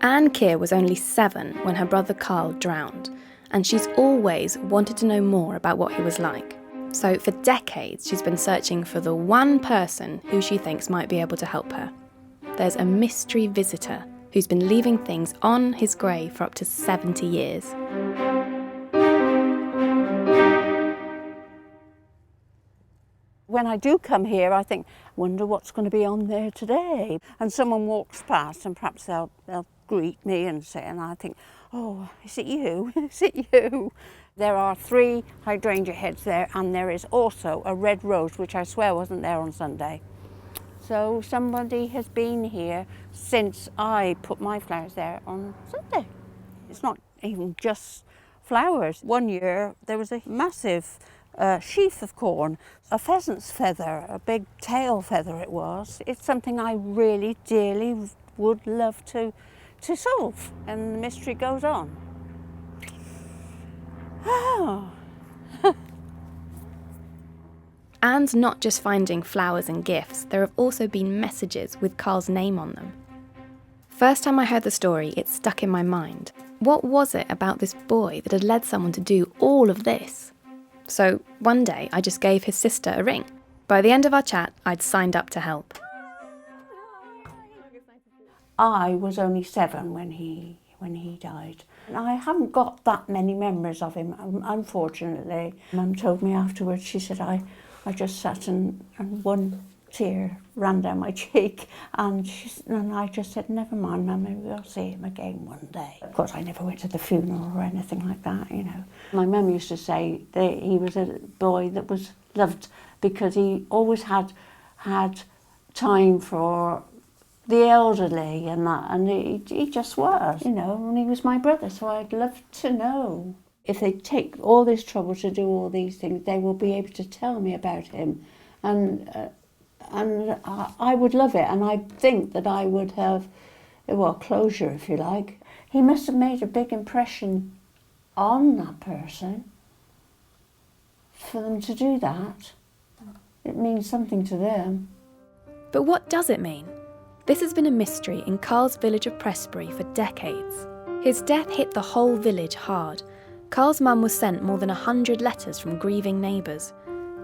Ann Kear was only 7 when her brother Karl drowned, and she's always wanted to know more about what he was like. So for decades, she's been searching for the one person who she thinks might be able to help her. There's a mystery visitor who's been leaving things on his grave for up to 70 years. When I do come here, I think, wonder what's going to be on there today. And someone walks past and perhaps they'll greet me and say, and I think, oh, is it you? Is it you? There are 3 hydrangea heads there, and there is also a red rose, which I swear wasn't there on Sunday. So somebody has been here since I put my flowers there on Sunday. It's not even just flowers. One year there was a massive sheath of corn, a pheasant's feather, a big tail feather it was. It's something I really dearly would love to solve, and the mystery goes on. Oh. And not just finding flowers and gifts, there have also been messages with Karl's name on them. First time I heard the story, it stuck in my mind. What was it about this boy that had led someone to do all of this? So one day I just gave his sister a ring. By the end of our chat, I'd signed up to help. I was only 7 when he died. And I haven't got that many memories of him, unfortunately. Mum told me afterwards, she said, I just sat and one tear ran down my cheek, and I just said, never mind, Mum, maybe we'll see him again one day. Of course, I never went to the funeral or anything like that, you know. My mum used to say that he was a boy that was loved because he always had time for the elderly and that, and he just was, you know, and he was my brother, so I'd love to know. If they take all this trouble to do all these things, they will be able to tell me about him, and I would love it, and I think that I would have, well, closure, if you like. He must have made a big impression on that person for them to do that. It means something to them. But what does it mean? This has been a mystery in Karl's village of Prestbury for decades. His death hit the whole village hard. Karl's mum was sent more than 100 letters from grieving neighbours.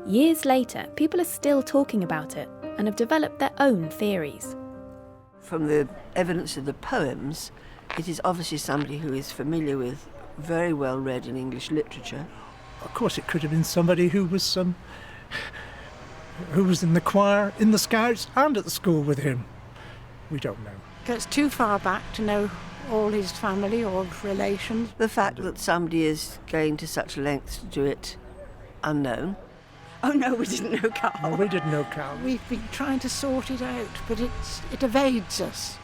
Years later, people are still talking about it and have developed their own theories. From the evidence of the poems, it is obviously somebody who is familiar with, very well read in English literature. Of course, it could have been somebody who was in the choir, in the Scouts, and at the school with him. We don't know. It's too far back to know all his family or relations. The fact that somebody is going to such lengths to do it unknown. Oh no, we didn't know Karl. No, we didn't know Karl. We've been trying to sort it out, but it evades us.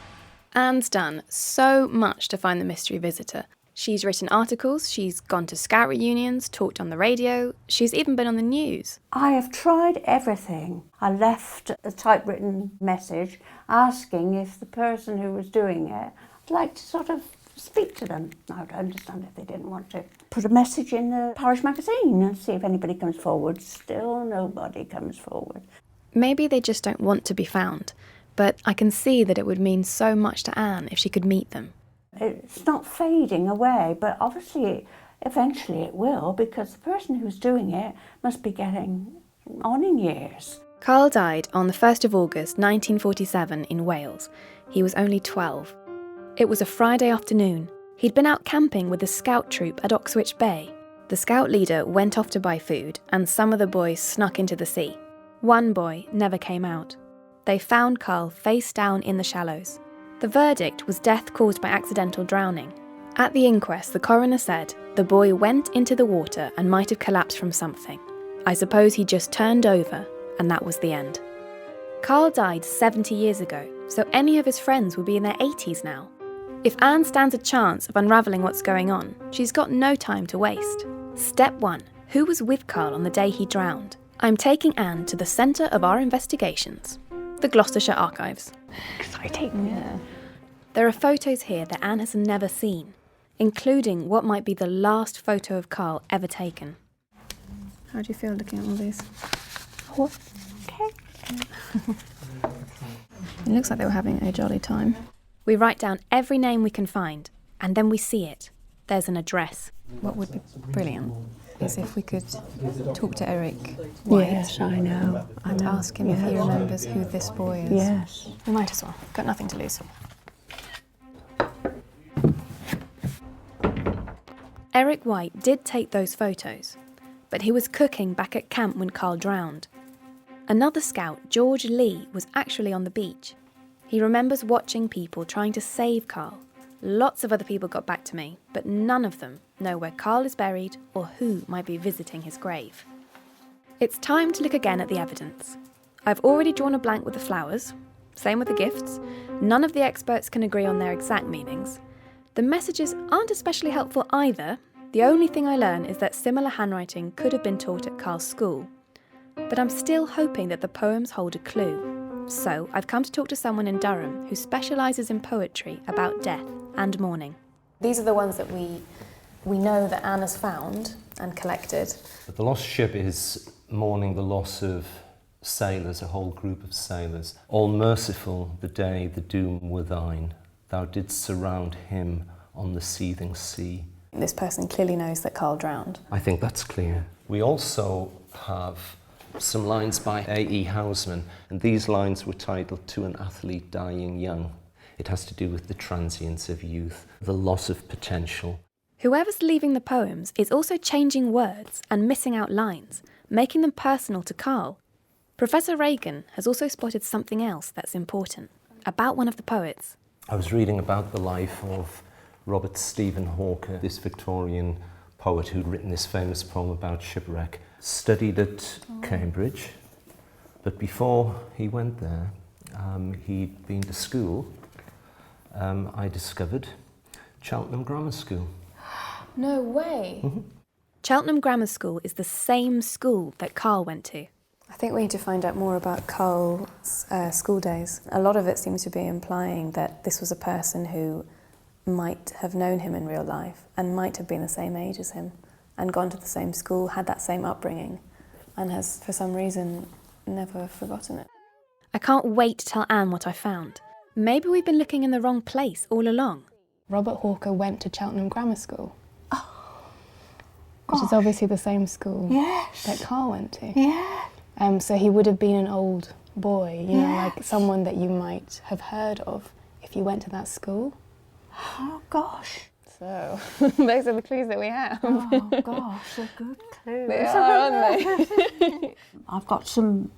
Anne's done so much to find the mystery visitor. She's written articles, she's gone to Scout reunions, talked on the radio, she's even been on the news. I have tried everything. I left a typewritten message asking if the person who was doing it would like to sort of speak to them. I would understand if they didn't want to. Put a message in the parish magazine and see if anybody comes forward. Still nobody comes forward. Maybe they just don't want to be found, but I can see that it would mean so much to Anne if she could meet them. It's not fading away, but obviously eventually it will, because the person who's doing it must be getting on in years. Karl died on the 1st of August 1947 in Wales. He was only 12. It was a Friday afternoon. He'd been out camping with the scout troop at Oxwich Bay. The scout leader went off to buy food, and some of the boys snuck into the sea. One boy never came out. They found Karl face down in the shallows. The verdict was death caused by accidental drowning. At the inquest, the coroner said the boy went into the water and might have collapsed from something. I suppose he just turned over, and that was the end. Karl died 70 years ago, so any of his friends will be in their 80s now. If Anne stands a chance of unravelling what's going on, she's got no time to waste. Step 1. Who was with Karl on the day he drowned? I'm taking Anne to the centre of our investigations, the Gloucestershire Archives. Exciting. Yeah. There are photos here that Anne has never seen, including what might be the last photo of Karl ever taken. How do you feel looking at all these? Okay. It looks like they were having a jolly time. We write down every name we can find, and then we see it. There's an address. What would be brilliant is if we could talk to Eric White. Yes, I know. And ask him if he remembers who this boy is. Yes. We might as well. Got nothing to lose. Eric White did take those photos, but he was cooking back at camp when Karl drowned. Another scout, George Lee, was actually on the beach. He remembers watching people trying to save Karl. Lots of other people got back to me, but none of them know where Karl is buried or who might be visiting his grave. It's time to look again at the evidence. I've already drawn a blank with the flowers. Same with the gifts. None of the experts can agree on their exact meanings. The messages aren't especially helpful either. The only thing I learn is that similar handwriting could have been taught at Karl's school. But I'm still hoping that the poems hold a clue. So I've come to talk to someone in Durham who specialises in poetry about death and mourning. These are the ones that we know that Anne has found and collected. The lost ship is mourning the loss of sailors, a whole group of sailors. All merciful the day the doom were thine. Thou didst surround him on the seething sea. This person clearly knows that Karl drowned. I think that's clear. We also have some lines by A.E. Housman, and these lines were titled To an Athlete Dying Young. It has to do with the transience of youth, the loss of potential. Whoever's leaving the poems is also changing words and missing out lines, making them personal to Karl. Professor Reagan has also spotted something else that's important, about one of the poets. I was reading about the life of Robert Stephen Hawker, this Victorian poet who'd written this famous poem about shipwreck. Studied at Cambridge, but before he went there, he'd been to school, I discovered, Cheltenham Grammar School. No way. Mm-hmm. Cheltenham Grammar School is the same school that Karl went to. I think we need to find out more about Karl's school days. A lot of it seems to be implying that this was a person who might have known him in real life and might have been the same age as him and gone to the same school, had that same upbringing, and has, for some reason, never forgotten it. I can't wait to tell Anne what I found. Maybe we've been looking in the wrong place all along. Robert Hawker went to Cheltenham Grammar School. Which is obviously the same school that Karl went to. Yeah. So he would have been an old boy, you know, like someone that you might have heard of if you went to that school. Oh, gosh. So, those are the clues that we have. Oh, gosh, they're good clues. They are, aren't they? I've got some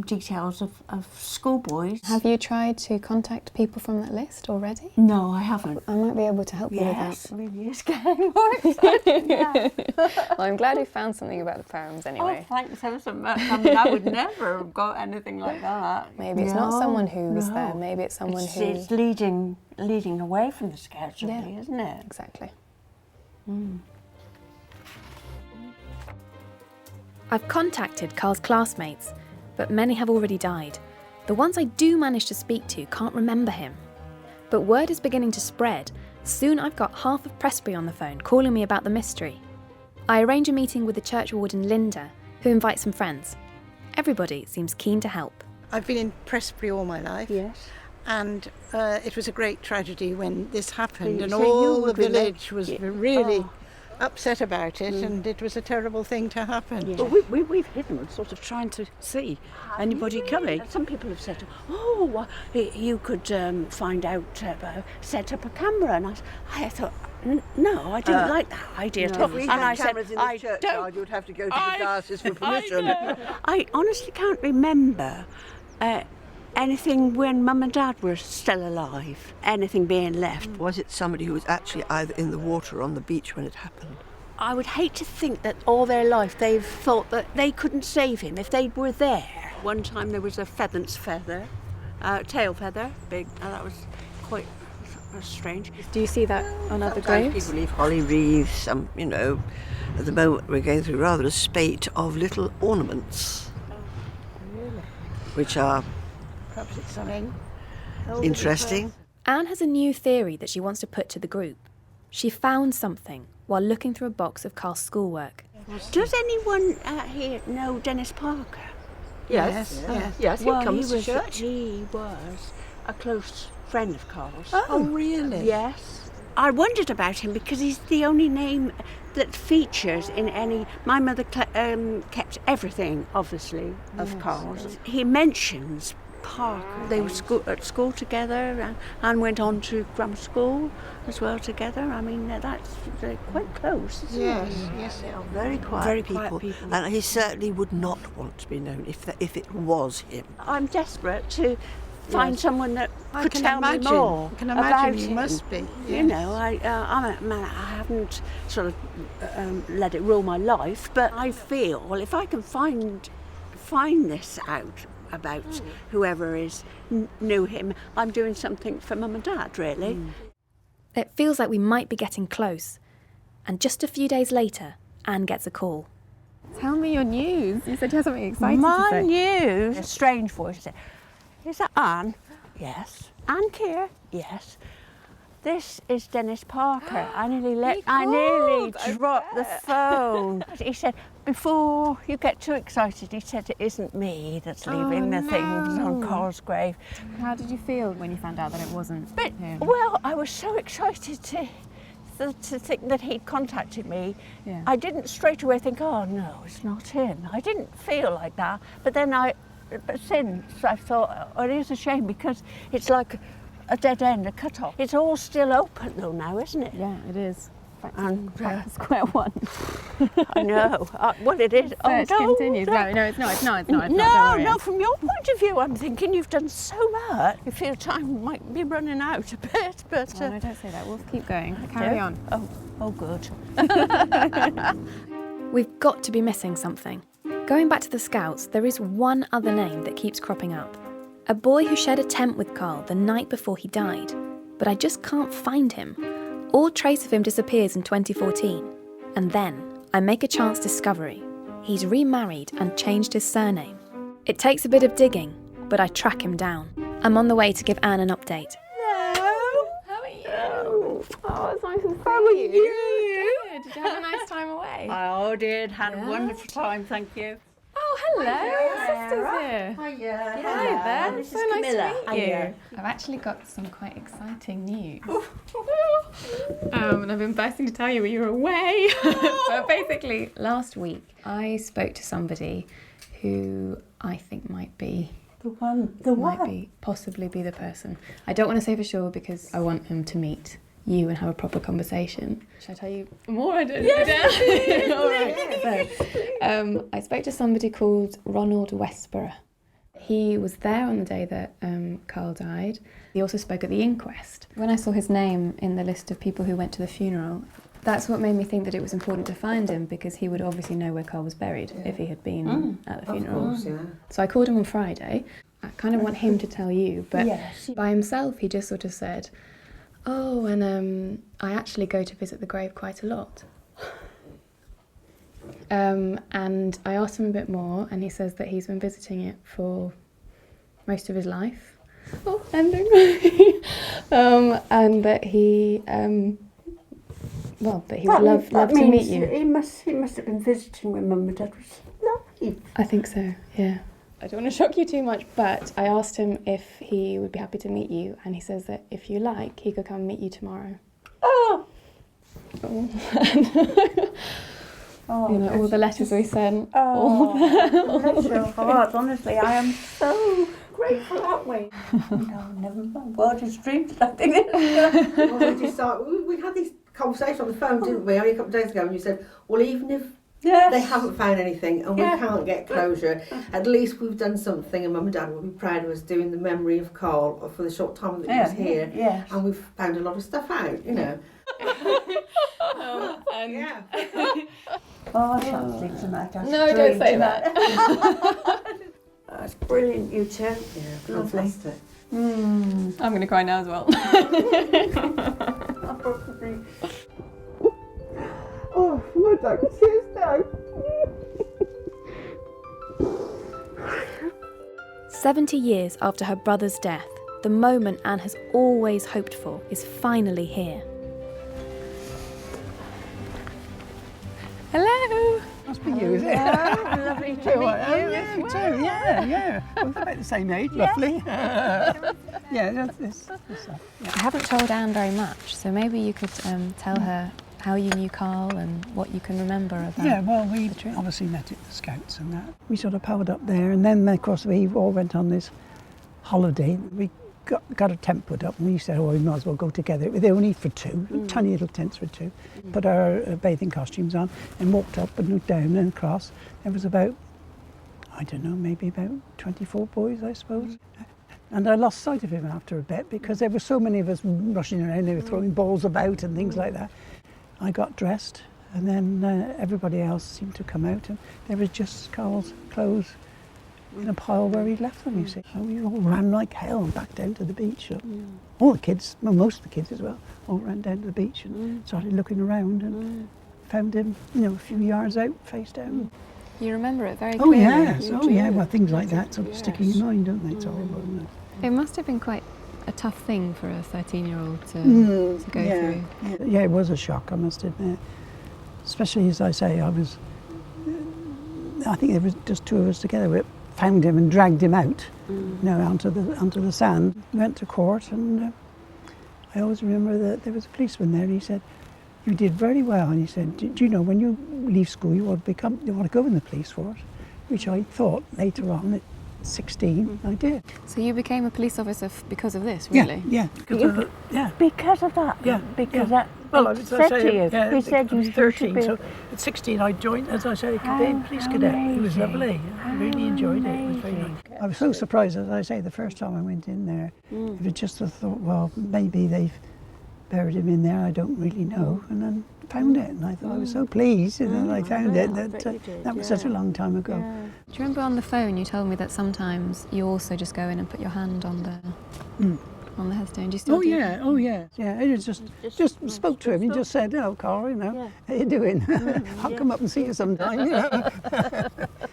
details of schoolboys. Have you tried to contact people from that list already? No, I haven't. I might be able to help you with that. Yes, really is getting more exciting now. Well, I'm glad you found something about the poems anyway. Oh, thanks ever so much. I mean, I would never have got anything like that. Maybe it's not someone who was there, maybe it's someone who... It's leading away from the Scouts, really, isn't it? Exactly. I've contacted Karl's classmates, but many have already died. The ones I do manage to speak to can't remember him. But word is beginning to spread. Soon I've got half of Prestbury on the phone calling me about the mystery. I arrange a meeting with the churchwarden Linda, who invites some friends. Everybody seems keen to help. I've been in Prestbury all my life. Yes. And it was a great tragedy when this happened, and So all you the were village was really Oh. upset about it, and it was a terrible thing to happen. Yeah. But we've hidden, sort of trying to see anybody coming. Some people have said, oh, well, you could find out, set up a camera. And I thought, no, I didn't like that idea at all. If we And had I cameras said, in the I churchyard, don't. you'd have to go to the diocese for permission. I honestly can't remember anything when Mum and Dad were still alive, anything being left. Was it somebody who was actually either in the water or on the beach when it happened? I would hate to think that all their life they've thought that they couldn't save him if they were there. One time there was a tail feather, big, that was quite strange. Do you see that on other Sometimes graves? people leave holly wreaths, at the moment we're going through rather a spate of little ornaments. Which are Perhaps it's something interesting. Anne has a new theory that she wants to put to the group. She found something while looking through a box of Karl's schoolwork. Does anyone here know Dennis Parker? Yes, he Well, comes to he church. was a close friend of Karl's. Oh, really? Yes. I wondered about him because he's the only name that features in any... My mother kept everything, obviously, of Karl's. He mentions Parker. They were at school together and went on to grammar school as well together. I mean, they're quite close, isn't it? Yes, they are very quiet people. And he certainly would not want to be known if it was him. I'm desperate to find someone that I could can tell imagine. me more I can about imagine you him. must be. You know, I haven't sort of let it rule my life, but I feel if I can find this out about whoever knew him, I'm doing something for Mum and Dad, really. It feels like we might be getting close. And just a few days later, Anne gets a call. Tell me your news. You said you had something exciting to My say. news, a strange voice. Is that Anne? Yes. Ann Kear? Yes. This is Dennis Parker. I nearly dropped the phone. He said, before you get too excited, he said it isn't me that's leaving the things on Karl's grave. How did you feel when you found out that it wasn't him? Well, I was so excited to think that he'd contacted me. Yeah. I didn't straight away think, oh no, it's not him. I didn't feel like that. But since I thought, oh, it is a shame because it's like a dead end, a cut-off. It's all still open though now, isn't it? Yeah, it is. And Square one. I know. Well, it is. Search continues. No, it's not. No, from your point of view, I'm thinking you've done so much. I feel time might be running out a bit, but... No, don't say that. We'll keep going. Carry on. Oh, good. We've got to be missing something. Going back to the Scouts, there is one other name that keeps cropping up. A boy who shared a tent with Karl the night before he died. But I just can't find him. All trace of him disappears in 2014. And then I make a chance discovery. He's remarried and changed his surname. It takes a bit of digging, but I track him down. I'm on the way to give Anne an update. Hello. How are you? Oh, it's nice to see you. Good. Did you have a nice time away? I did. Had a wonderful time, thank you. Oh, hello. Your sister's here. Hiya. Hi there. This So is nice Camilla. to meet you. Hiya. I've actually got some quite exciting news. And I've been bursting to tell you you were away. But basically, last week I spoke to somebody who I think might possibly be the person. I don't want to say for sure because I want him to meet you and have a proper conversation. Should I tell you more? I don't know. All right. So, I spoke to somebody called Ronald Westborough. He was there on the day that Karl died. He also spoke at the inquest. When I saw his name in the list of people who went to the funeral, that's what made me think that it was important to find him because he would obviously know where Karl was buried if he had been at the funeral. Of course, yeah. So I called him on Friday. I kind of want him to tell you, but Yes. by himself he just sort of said, oh, and I actually go to visit the grave quite a lot. And I asked him a bit more, and he says that he's been visiting it for most of his life. Oh, ending. And that he, that he would love to meet you. He must have been visiting when Mum and Dad was alive. I think so, yeah. I don't want to shock you too much, but I asked him if he would be happy to meet you, and he says that if you like, he could come meet you tomorrow. Oh! You know, all the letters we sent. Bless your heart, honestly, I am so grateful, aren't we? No, never mind. Wildest dreams, I think. Well, we had this conversation on the phone, didn't we, only a couple of days ago, and you said, well, even if they haven't found anything and we can't get closure, at least we've done something, and Mum and Dad will be proud of us doing the memory of Karl for the short time that he was here. Yes. And we've found a lot of stuff out, you know. Yeah. Oh, I shan't sleep tonight. No, don't say that. That's brilliant, you two. Yeah, Lovely. fantastic. I'm going to cry now as well. Oh, my dog, tears now. 70 years after her brother's death, the moment Anne has always hoped for is finally here. Hello. Must be you, is it? Lovely to meet you. Yeah, you too. Yeah. We're about the same age, roughly. Yeah, that's that. Yeah. I haven't told Anne very much, so maybe you could tell her how you knew Karl and what you can remember about. Yeah, well, we obviously met at the Scouts and that. We sort of powered up there, and then, of course, we all went on this holiday. We got a tent put up, and we said, oh, we might as well go together. They only for two, tiny little tents for two. Put our bathing costumes on and walked up and looked down and across. There was about, I don't know, maybe about 24 boys, I suppose. And I lost sight of him after a bit because there were so many of us rushing around. They were throwing balls about and things like that. I got dressed, and then everybody else seemed to come out, and there was just Karl's clothes in a pile where he'd left them, you see. So we all ran like hell and back down to the beach. So all the kids, well, most of the kids as well, all ran down to the beach and started looking around and found him, a few yards out, face down. You remember it very Oh clearly. yes, well, things like that sort of stick in your mind, don't they? It's horrible, isn't it? It must have been quite a tough thing for a 13-year-old to go through. Yeah, it was a shock, I must admit. Especially, as I say, I think there was just two of us together. We found him and dragged him out, onto the sand. Went to court, and I always remember that there was a policeman there, and he said, "You did very well." And he said, "Do you know when you leave school, you want to go in the police force?" Which I thought later on, at 16, I did. So you became a police officer because of this, really? Yeah. Because of that? Yeah. Because yeah. that Well, he said to you. Yeah, he said I was you 13, be... so at 16 I joined, as I say, police cadet. It was lovely. I really enjoyed it. It was very nice. I was so surprised, as I say, the first time I went in there. It was just a thought, well, maybe they've buried him in there, I don't really know. And then found it, and I thought I was so pleased that I found it. That was such a long time ago. Do you remember on the phone you told me that sometimes you also just go in and put your hand on the headstone? Do you still do that? Oh yeah. Yeah, I just spoke to him. He just said, "Oh, Karl, how you doing? I'll come up and see you sometime."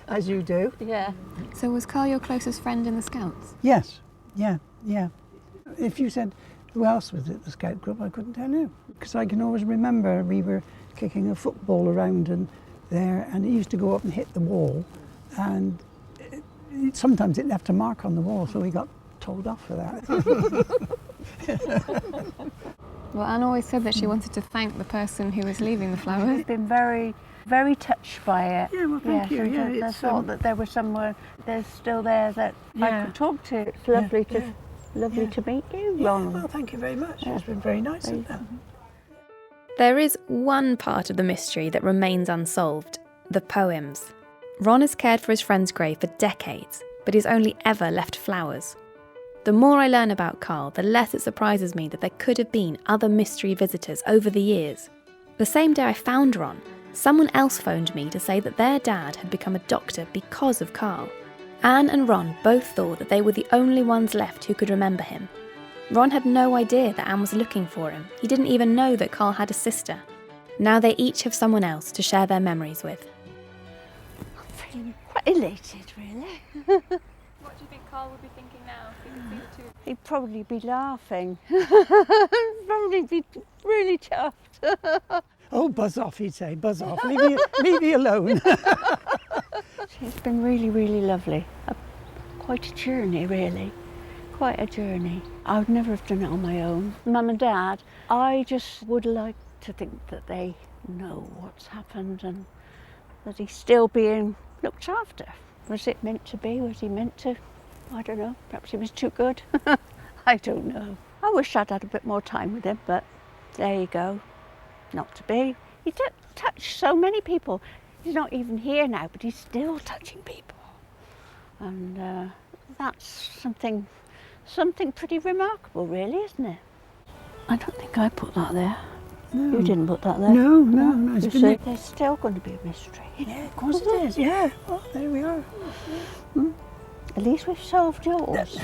As you do. Yeah. So was Karl your closest friend in the Scouts? Yes. Yeah. If you said who else was at the Scout group, I couldn't tell you, because I can always remember we were kicking a football around and it used to go up and hit the wall, and sometimes it left a mark on the wall, so we got told off for that. Well, Anne always said that she wanted to thank the person who was leaving the flowers. I've been very, very touched by it. Yeah, well, thank you. Yeah, I thought that there was someone there's still there that I could talk to. It's lovely to meet you, Ronald. Well, thank you very much. It's been very nice of them. There is one part of the mystery that remains unsolved: the poems. Ron has cared for his friend's grave for decades, but he's only ever left flowers. The more I learn about Karl, the less it surprises me that there could have been other mystery visitors over the years. The same day I found Ron, someone else phoned me to say that their dad had become a doctor because of Karl. Anne and Ron both thought that they were the only ones left who could remember him. Ron had no idea that Anne was looking for him. He didn't even know that Karl had a sister. Now they each have someone else to share their memories with. I'm feeling quite elated, really. What do you think Karl would be thinking now if he could see the two? He'd probably be laughing. Probably be really chuffed. Oh, buzz off, he'd say, buzz off. Leave me alone. It's been really, really lovely. Quite a journey, really. Quite a journey. I would never have done it on my own. Mum and Dad, I just would like to think that they know what's happened and that he's still being looked after. Was it meant to be? Was he meant to? I don't know. Perhaps he was too good. I don't know. I wish I'd had a bit more time with him, but there you go. Not to be. He touched so many people. He's not even here now, but he's still touching people. And that's something pretty remarkable, really, isn't it? I don't think I put that there. No. You didn't put that there? No. You see, there's still going to be a mystery. Yeah, of course it is, yeah. Well, there we are. At least we've solved yours.